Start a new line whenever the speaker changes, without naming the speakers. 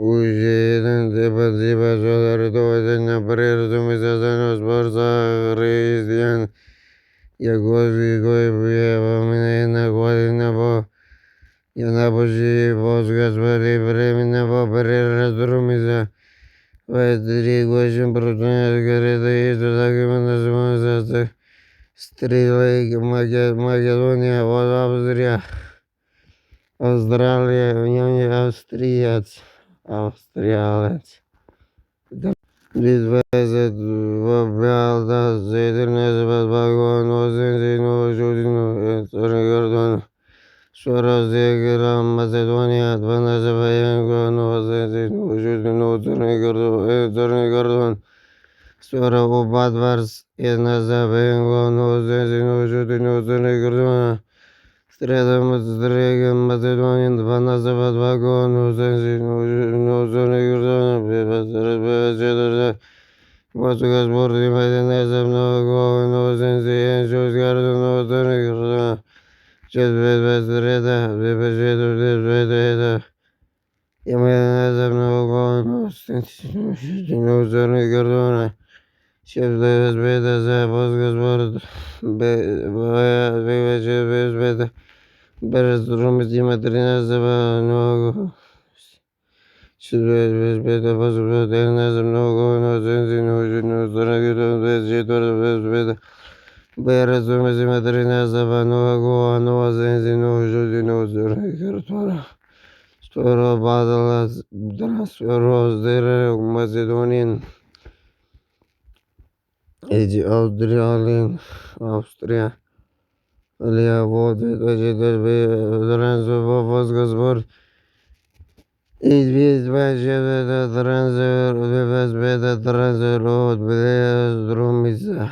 Ujden de Baziba Solar Dozen Presumizanos Borsa Resian Yagozi Goyabamina Guadinabo Yanaboji Bosgas Bari Breminabo Barrera Drumiza Vadri Guajin Brutunas Gareta Isaacimanas Mazas Strelake Macedonia Austria Australia Union Austrialets This visit Babelda Zedines Bagon Ozino Judino Sorigordon Soros de Macedonia Advanazabayan Ozino Judino Tornigordon Sora Obadvars Nazabayan Ozino Judino Tornigordon Strada Macedonian Vanazabat Vagon Nozon Portugal Bordi Madanazam Nogo Nozenzi and Jos Garden Nozon Just Reda Veda Yamanazam Nogo Nozon Gardona Chef Beda Bosgas Bord Beres Rumiti Madrina Zaba no should better possible than as no go no sense in no Zanagido Vegetor Beres Rumiti Madrina Zaba no go no sense in no Judino Zanagitora Storo Badalas Transferos there Macedonian Age Austria Alia voted vegetal the ransom of Vosgasbor. It is vegetal the transfer of the best better transfer road with the Drumisa.